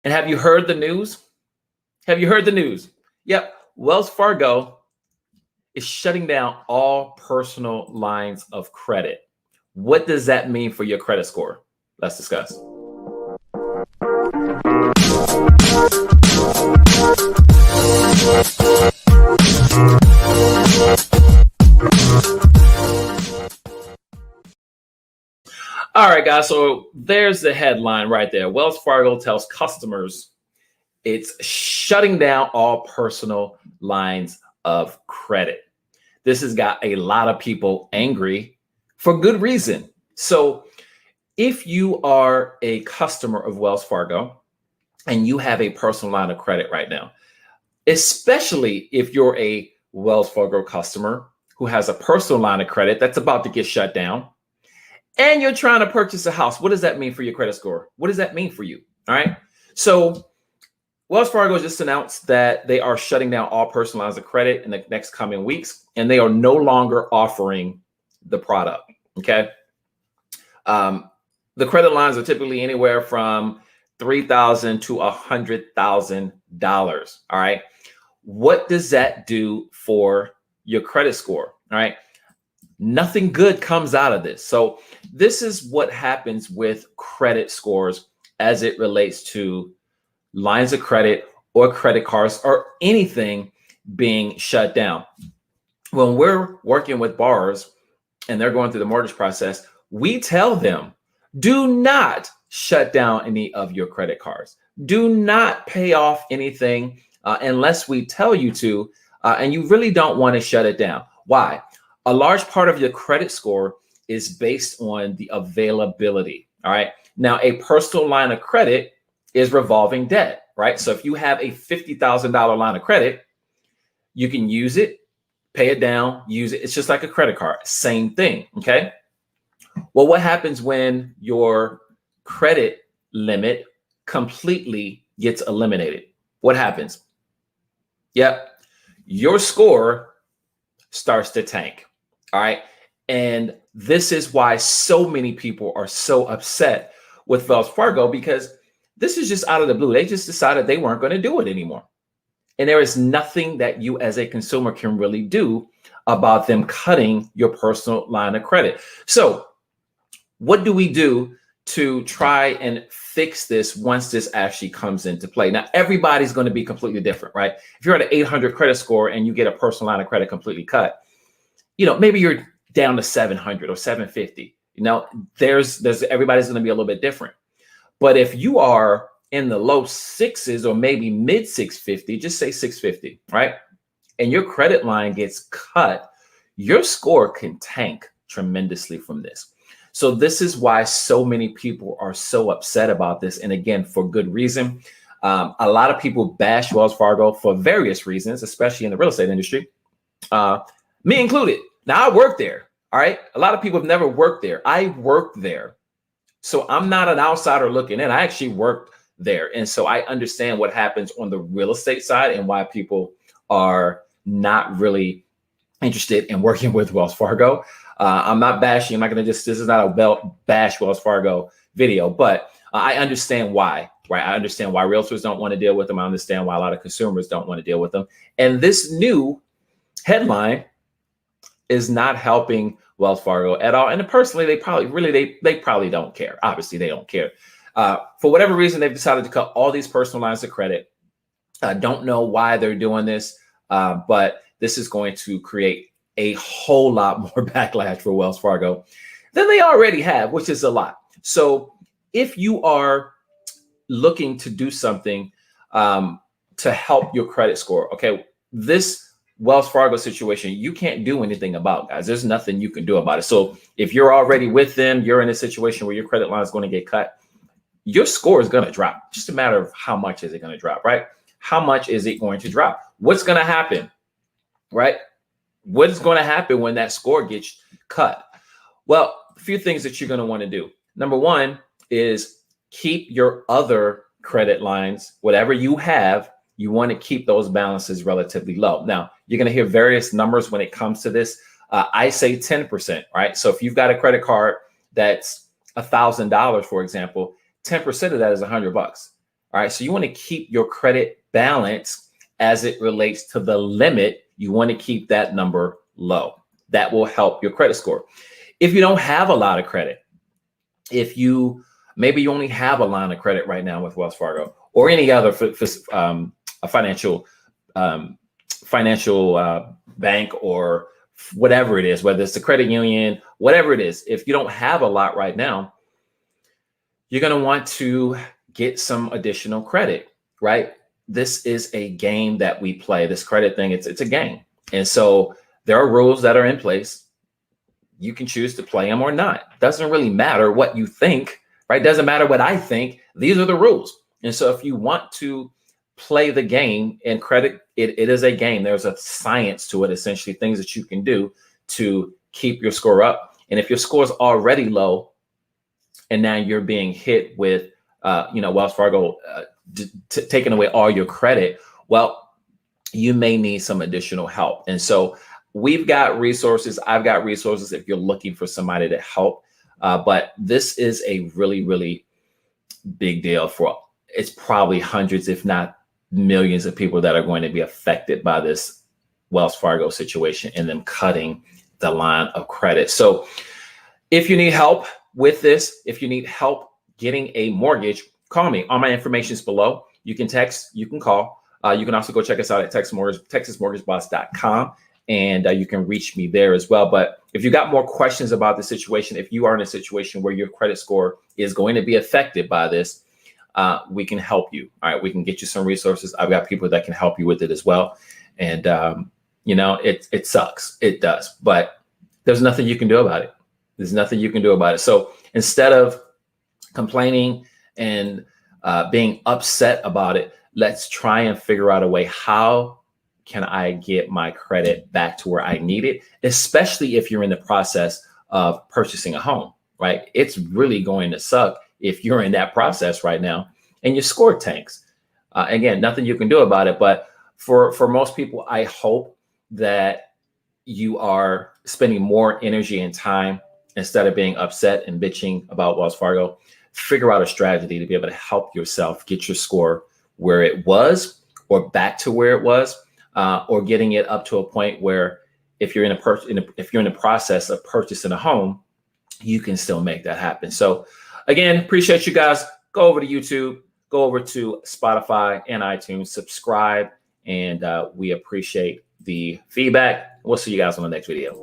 And have you heard the news? Have you heard the news? Yep. Wells Fargo is shutting down all personal lines of credit. What does that mean for your credit score? Let's discuss. All right, guys. So there's the headline right there. Wells Fargo tells customers it's shutting down all personal lines of credit. This has got a lot of people angry for good reason. So if you are a customer of Wells Fargo and you have a personal line of credit right now, especially if you're a Wells Fargo customer who has a personal line of credit that's about to get shut down, and you're trying to purchase a house, what does that mean for your credit score? What does that mean for you? All right. So Wells Fargo just announced that they are shutting down all personal lines of credit in the next coming weeks, and they are no longer offering the product. Okay. The credit lines are typically anywhere from $3,000 to $100,000. All right. What does that do for your credit score? All right. Nothing good comes out of this. So this is what happens with credit scores as it relates to lines of credit or credit cards or anything being shut down. When we're working with borrowers and they're going through the mortgage process, we tell them, do not shut down any of your credit cards. Do not pay off anything unless we tell you to, and you really don't want to shut it down. Why? A large part of your credit score is based on the availability. All right. Now, a personal line of credit is revolving debt, right? So if you have a $50,000 line of credit, you can use it, pay it down, use it. It's just like a credit card. Same thing. Okay. Well, what happens when your credit limit completely gets eliminated? What happens? Yep. Your score starts to tank. All right. And this is why so many people are so upset with Wells Fargo, because this is just out of the blue. They just decided they weren't going to do it anymore. And there is nothing that you as a consumer can really do about them cutting your personal line of credit. So what do we do to try and fix this once this actually comes into play? Now, everybody's going to be completely different, right? If you're at an 800 credit score and you get a personal line of credit completely cut, maybe you're down to 700 or 750. There's everybody's going to be a little bit different. But if you are in the low sixes or maybe mid 650, just say 650, right? And your credit line gets cut, your score can tank tremendously from this. So this is why so many people are so upset about this. And again, for good reason. A lot of people bash Wells Fargo for various reasons, especially in the real estate industry, me included. Now, I work there. All right. A lot of people have never worked there. I worked there. So I'm not an outsider looking in. I actually worked there. And so I understand what happens on the real estate side and why people are not really interested in working with Wells Fargo. I'm not bashing. I'm not going to this is not a bash Wells Fargo video, but I understand why, right? I understand why realtors don't want to deal with them. I understand why a lot of consumers don't want to deal with them. And this new headline is not helping Wells Fargo at all. And personally, they probably don't care. Obviously, they don't care. For whatever reason, they've decided to cut all these personal lines of credit. I don't know why they're doing this, but this is going to create a whole lot more backlash for Wells Fargo than they already have, which is a lot. So if you are looking to do something to help your credit score, okay, this Wells Fargo situation, you can't do anything about, guys. There's nothing you can do about it. So if you're already with them, you're in a situation where your credit line is going to get cut, your score is going to drop. Just a matter of how much is it going to drop, right? How much is it going to drop? What's going to happen, right? What is going to happen when that score gets cut? Well, a few things that you're going to want to do. Number one is keep your other credit lines, whatever you have, you want to keep those balances relatively low. Now, you're going to hear various numbers when it comes to this. I say 10%, right? So if you've got a credit card that's $1,000, for example, 10% of that is $100. All right. So you want to keep your credit balance as it relates to the limit. You want to keep that number low. That will help your credit score. If you don't have a lot of credit, if you maybe you only have a line of credit right now with Wells Fargo or any other a financial bank or whatever it is, whether it's a credit union, whatever it is, if you don't have a lot right now, you're going to want to get some additional credit, right? This is a game that we play. This credit thing, it's a game. And so there are rules that are in place. You can choose to play them or not. Doesn't really matter what you think, right? Doesn't matter what I think. These are the rules. And so if you want to play the game, and credit, it is a game. There's a science to it, essentially, things that you can do to keep your score up. And if your score is already low and now you're being hit with, Wells Fargo taking away all your credit, well, you may need some additional help. And so we've got resources. I've got resources if you're looking for somebody to help. But this is a really, really big deal for, it's probably hundreds, if not millions of people that are going to be affected by this Wells Fargo situation and them cutting the line of credit. So if you need help with this, if you need help getting a mortgage, call me. All my information is below. You can text, you can call. You can also go check us out at texasmortgageboss.com. And you can reach me there as well. But if you got more questions about the situation, if you are in a situation where your credit score is going to be affected by this, we can help you. All right, we can get you some resources. I've got people that can help you with it as well. And it sucks. It does. But there's nothing you can do about it. There's nothing you can do about it. So instead of complaining and being upset about it, let's try and figure out a way. How can I get my credit back to where I need it, especially if you're in the process of purchasing a home, right? It's really going to suck if you're in that process right now and your score tanks. Again, nothing you can do about it. But for most people, I hope that you are spending more energy and time instead of being upset and bitching about Wells Fargo. Figure out a strategy to be able to help yourself get your score where it was or back to where it was. Or getting it up to a point where if you're in the process of purchasing a home, you can still make that happen. So again, appreciate you guys. Go over to YouTube, go over to Spotify and iTunes, subscribe, and we appreciate the feedback. We'll see you guys on the next video.